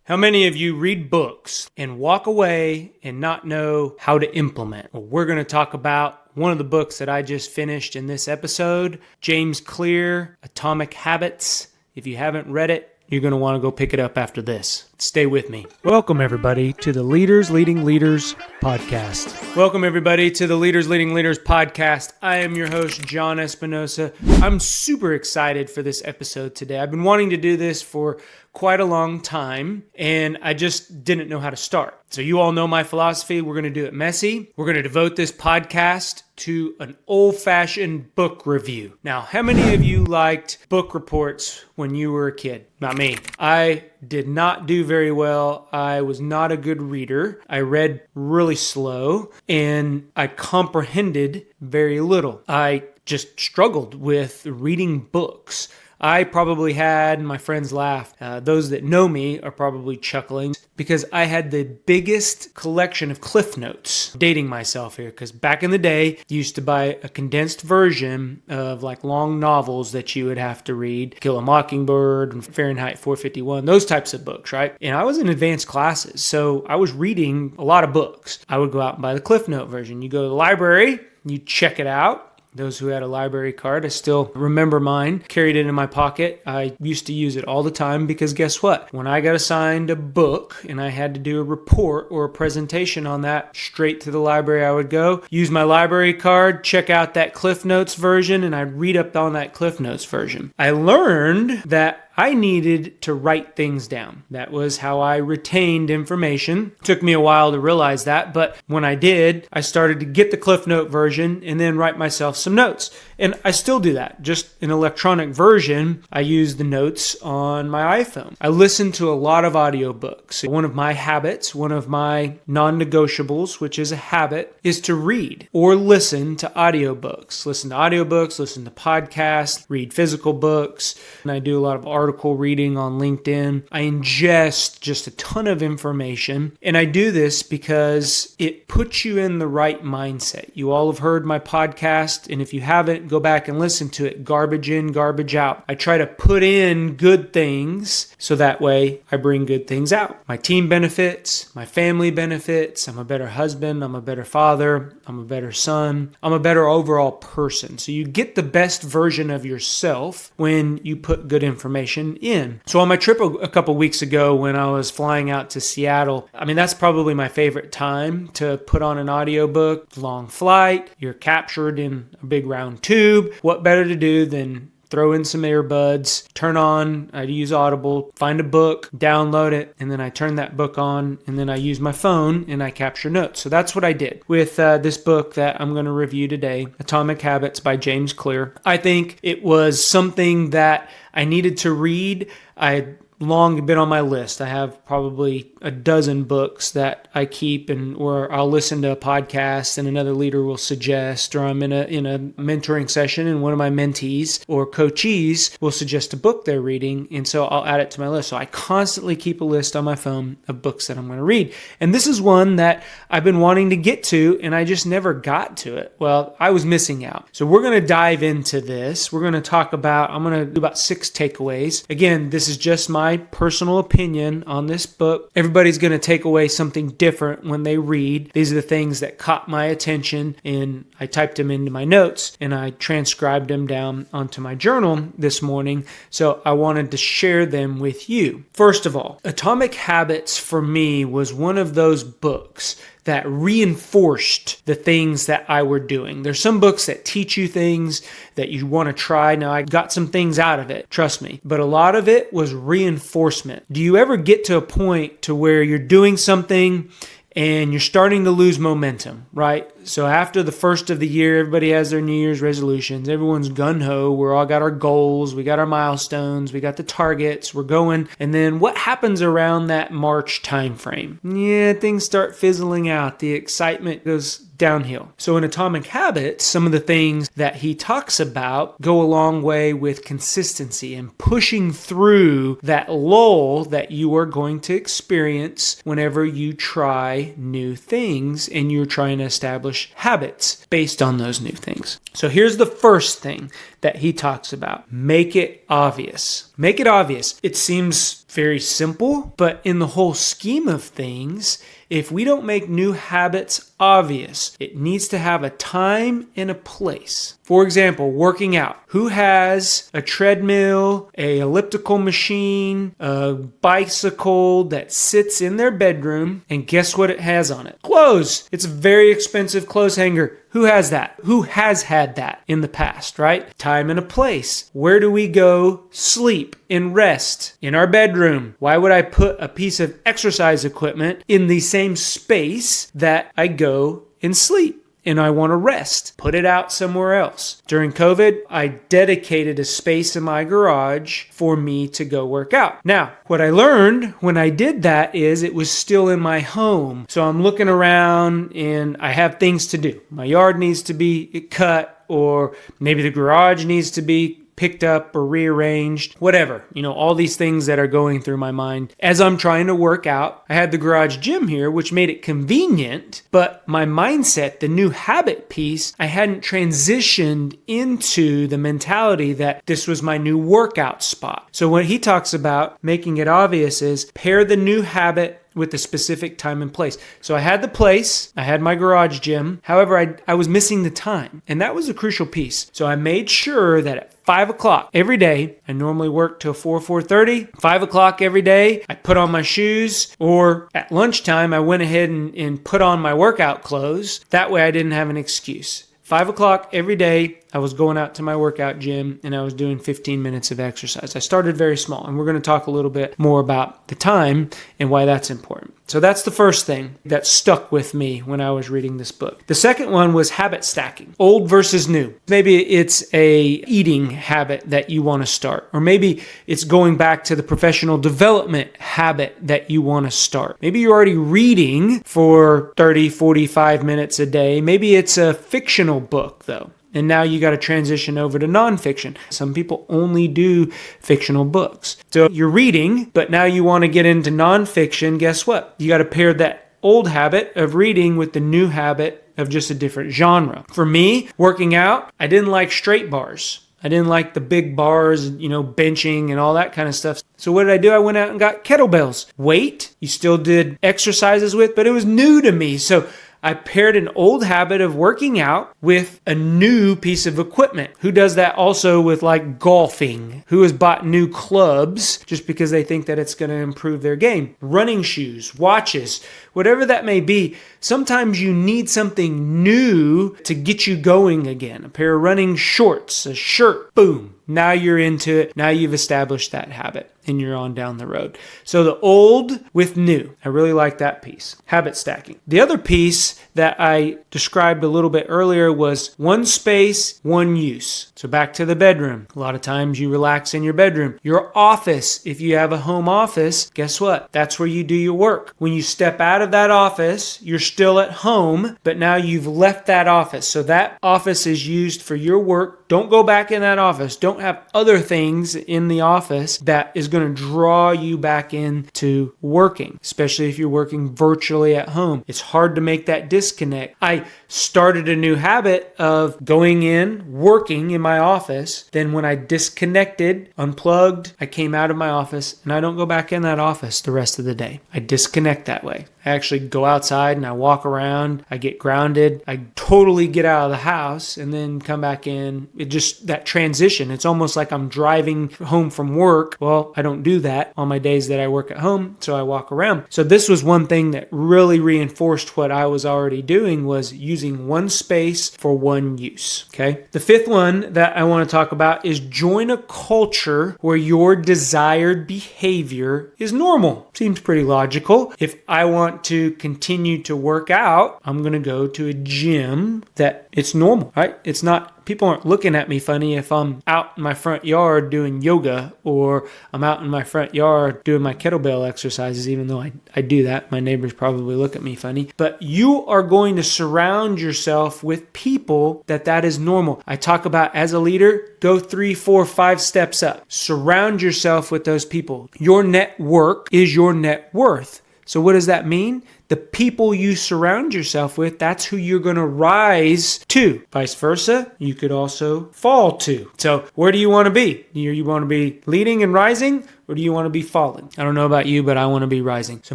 How many of you read books and walk away and not know how to implement? Well, we're going to talk about one of the books that I just finished in this episode, James Clear, Atomic Habits. If you haven't read it, you're going to want to go pick it up after this. Stay with me. Welcome, everybody, to the Leaders Leading Leaders podcast. Welcome, everybody, to the Leaders Leading Leaders podcast. I am your host, John Espinosa. I'm super excited for this episode today. I've been wanting to do this for quite a long time, and I just didn't know how to start. So you all know my philosophy. We're going to do it messy. We're going to devote this podcast to an old-fashioned book review. Now, how many of you liked book reports when you were a kid? Not me. I did not do very well. I was not a good reader. I read really slow, and I comprehended very little. I just struggled with reading books. I probably had, and my friends laugh, those that know me are probably chuckling because I had the biggest collection of Cliff Notes. Dating myself here, because back in the day, you used to buy a condensed version of like long novels that you would have to read, Kill a Mockingbird and Fahrenheit 451, those types of books, right? And I was in advanced classes, so I was reading a lot of books. I would go out and buy the Cliff Note version. You go to the library, you check it out. Those who had a library card, I still remember mine, carried it in my pocket. I used to use it all the time because guess what? When I got assigned a book and I had to do a report or a presentation on that, straight to the library I would go, use my library card, check out that Cliff Notes version, and I'd read up on that Cliff Notes version. I learned that I needed to write things down. That was how I retained information. Took me a while to realize that, but when I did, I started to get the Cliff Note version and then write myself some notes. And I still do that. Just an electronic version, I use the notes on my iPhone. I listen to a lot of audiobooks. One of my habits, one of my non-negotiables, which is a habit, is to read or listen to audiobooks. Listen to audiobooks, listen to podcasts, read physical books, and I do a lot of article reading on LinkedIn. I ingest just a ton of information, and I do this because it puts you in the right mindset. You all have heard my podcast, and if you haven't, go back and listen to it. Garbage in, garbage out. I try to put in good things so that way I bring good things out. My team benefits, my family benefits. I'm a better husband. I'm a better father. I'm a better son. I'm a better overall person. So you get the best version of yourself when you put good information in. So on my trip a couple weeks ago when I was flying out to Seattle, that's probably my favorite time to put on an audiobook. Long flight, you're captured in a big round tube. What better to do than throw in some earbuds, turn on, I use Audible, find a book, download it, and then I turn that book on, and then I use my phone and I capture notes. So that's what I did with this book that I'm going to review today, Atomic Habits by James Clear. I think it was something that I needed to read. I had long been on my list. I have probably a dozen books that I keep, or I'll listen to a podcast and another leader will suggest, or I'm in a mentoring session and one of my mentees or coachees will suggest a book they're reading, and so I'll add it to my list. So I constantly keep a list on my phone of books that I'm going to read. And this is one that I've been wanting to get to and I just never got to it. Well, I was missing out. So we're going to dive into this. We're going to talk about, I'm going to do about 6 takeaways. Again, this is just my personal opinion on this book. Everybody's going to take away something different when they read. These are the things that caught my attention, and I typed them into my notes and I transcribed them down onto my journal this morning. So I wanted to share them with you. First of all, Atomic Habits for me was one of those books that reinforced the things that I were doing. There's some books that teach you things that you want to try. Now, I got some things out of it, trust me, but a lot of it was reinforcement. Do you ever get to a point to where you're doing something and you're starting to lose momentum, right? So after the first of the year, everybody has their New Year's resolutions. Everyone's gung-ho. We're all got our goals. We got our milestones. We got the targets. We're going. And then what happens around that March timeframe? Yeah, things start fizzling out. The excitement goes downhill. So in Atomic Habits, some of the things that he talks about go a long way with consistency and pushing through that lull that you are going to experience whenever you try new things and you're trying to establish habits based on those new things. So here's the first thing that he talks about. Make it obvious. Make it obvious. It seems very simple, but in the whole scheme of things, if we don't make new habits obvious, it needs to have a time and a place. For example, working out. Who has a treadmill, a elliptical machine, a bicycle that sits in their bedroom, and guess what it has on it? Clothes. It's a very expensive clothes hanger. Who has that? Who has had that in the past, right? Time and a place. Where do we go sleep and rest? In our bedroom. Why would I put a piece of exercise equipment in the same space that I go and sleep? And I want to rest. Put it out somewhere else. During COVID, I dedicated a space in my garage for me to go work out. Now, what I learned when I did that is it was still in my home. So I'm looking around and I have things to do. My yard needs to be cut, or maybe the garage needs to be picked up or rearranged, whatever. All these things that are going through my mind as I'm trying to work out. I had the garage gym here, which made it convenient, but my mindset, the new habit piece, I hadn't transitioned into the mentality that this was my new workout spot. So what he talks about making it obvious is pair the new habit with the specific time and place. So I had the place, I had my garage gym. However, I was missing the time, and that was a crucial piece. So I made sure that at 5 o'clock every day, I normally work till 4:30, 5 o'clock every day, I put on my shoes, or at lunchtime, I went ahead and put on my workout clothes. That way I didn't have an excuse. 5 o'clock every day, I was going out to my workout gym and I was doing 15 minutes of exercise. I started very small, and we're going to talk a little bit more about the time and why that's important. So that's the first thing that stuck with me when I was reading this book. The second one was habit stacking, old versus new. Maybe it's a eating habit that you want to start, or maybe it's going back to the professional development habit that you want to start. Maybe you're already reading for 30, 45 minutes a day. Maybe it's a fictional book though. And now you got to transition over to nonfiction. Some people only do fictional books. So you're reading, but now you want to get into nonfiction. Guess what? You got to pair that old habit of reading with the new habit of just a different genre. For me, working out, I didn't like straight bars. I didn't like the big bars, benching and all that kind of stuff. So what did I do? I went out and got kettlebells. Weight, you still did exercises with, but it was new to me. So I paired an old habit of working out with a new piece of equipment. Who does that also with like golfing? Who has bought new clubs just because they think that it's going to improve their game? Running shoes, watches, whatever that may be. Sometimes you need something new to get you going again. A pair of running shorts, a shirt, boom. Now you're into it. Now you've established that habit and you're on down the road. So the old with new. I really like that piece. Habit stacking. The other piece that I described a little bit earlier was one space, one use. So back to the bedroom. A lot of times you relax in your bedroom. Your office, if you have a home office, guess what? That's where you do your work. When you step out of that office, you're still at home, but now you've left that office. So that office is used for your work. Don't go back in that office. Don't have other things in the office that is going to draw you back into working, especially if you're working virtually at home. It's hard to make that disconnect. I started a new habit of going in, working in my office. Then when I disconnected, unplugged, I came out of my office and I don't go back in that office the rest of the day. I disconnect that way. I actually go outside and I walk around. I get grounded. I totally get out of the house and then come back in. It just, that transition, it's almost like I'm driving home from work. Well, I don't do that on my days that I work at home, so I walk around. So this was one thing that really reinforced what I was already doing, was using one space for one use. Okay. The fifth one that I want to talk about is join a culture where your desired behavior is normal. Seems pretty logical. If I want to continue to work out, I'm going to go to a gym that it's normal, right? It's not, people aren't looking at me funny if I'm out in my front yard doing yoga, or I'm out in my front yard doing my kettlebell exercises, even though I do that. My neighbors probably look at me funny. But you are going to surround yourself with people that is normal. I talk about, as a leader, go 3, 4, 5 steps up. Surround yourself with those people. Your network is your net worth. So what does that mean? The people you surround yourself with, that's who you're going to rise to. Vice versa, you could also fall to. So where do you want to be? Do you want to be leading and rising, or do you want to be falling? I don't know about you, but I want to be rising. So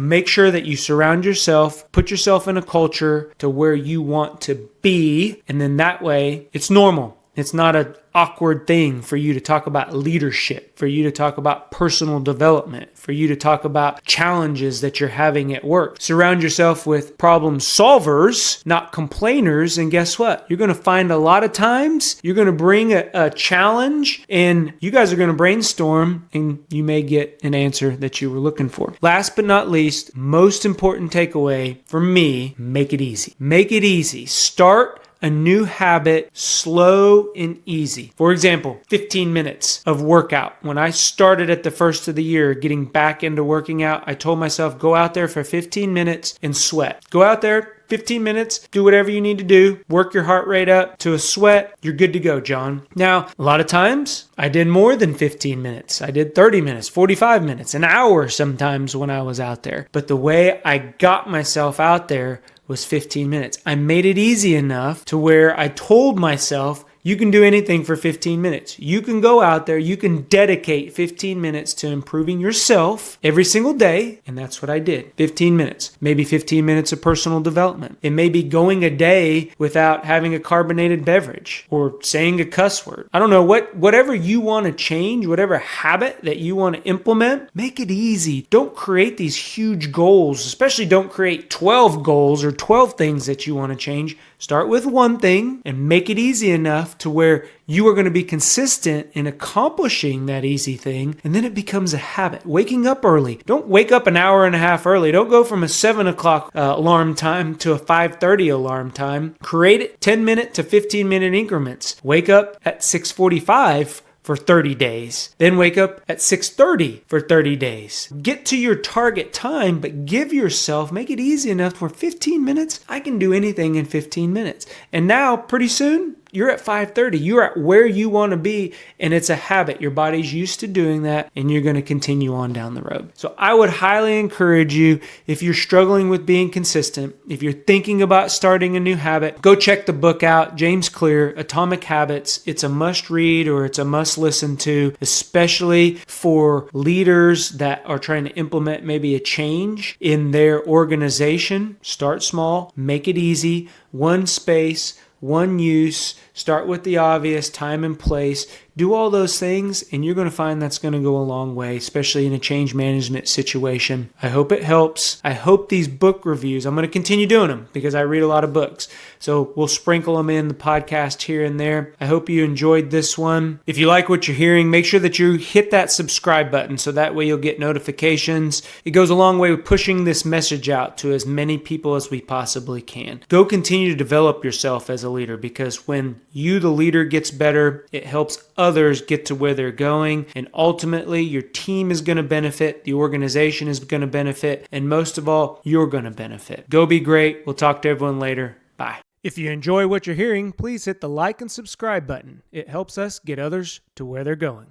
make sure that you surround yourself, put yourself in a culture to where you want to be, and then that way it's normal. It's not an awkward thing for you to talk about leadership, for you to talk about personal development, for you to talk about challenges that you're having at work. Surround yourself with problem solvers, not complainers, and guess what? You're going to find a lot of times you're going to bring a challenge and you guys are going to brainstorm and you may get an answer that you were looking for. Last but not least, most important takeaway for me, make it easy. Make it easy. Start a new habit slow and easy. For example, 15 minutes of workout. When I started at the first of the year getting back into working out, I told myself, go out there for 15 minutes and sweat. Go out there, 15 minutes, do whatever you need to do, work your heart rate up to a sweat, you're good to go, John. Now, a lot of times I did more than 15 minutes. I did 30 minutes, 45 minutes, an hour sometimes when I was out there. But the way I got myself out there was 15 minutes. I made it easy enough to where I told myself, you can do anything for 15 minutes. You can go out there, you can dedicate 15 minutes to improving yourself every single day. And that's what I did. 15 minutes, maybe 15 minutes of personal development. It may be going a day without having a carbonated beverage or saying a cuss word. I don't know, whatever you want to change, whatever habit that you want to implement, make it easy. Don't create these huge goals, especially don't create 12 goals or 12 things that you want to change. Start with one thing and make it easy enough to where you are going to be consistent in accomplishing that easy thing, and then it becomes a habit. Waking up early. Don't wake up an hour and a half early. Don't go from a 7 o'clock alarm time to a 5:30 alarm time. Create it 10-minute to 15-minute increments. Wake up at 6:45 for 30 days. Then wake up at 6:30 for 30 days. Get to your target time, but give yourself, make it easy enough for 15 minutes. I can do anything in 15 minutes. And now, pretty soon, you're at 5:30. You're at where you want to be, and it's a habit. Your body's used to doing that, and you're going to continue on down the road. So I would highly encourage you, if you're struggling with being consistent, if you're thinking about starting a new habit, go check the book out, James Clear, Atomic Habits. It's a must read or it's a must listen to, especially for leaders that are trying to implement maybe a change in their organization. Start small, make it easy, one space, one use, start with the obvious, time and place. Do all those things, and you're going to find that's going to go a long way, especially in a change management situation. I hope it helps. I hope these book reviews, I'm going to continue doing them because I read a lot of books. So we'll sprinkle them in the podcast here and there. I hope you enjoyed this one. If you like what you're hearing, make sure that you hit that subscribe button so that way you'll get notifications. It goes a long way with pushing this message out to as many people as we possibly can. Go continue to develop yourself as a leader, because when you, the leader, gets better, it helps others get to where they're going, and ultimately your team is going to benefit, the organization is going to benefit, and most of all, you're going to benefit. Go be great. We'll talk to everyone later. Bye. If you enjoy what you're hearing, please hit the like and subscribe button. It helps us get others to where they're going.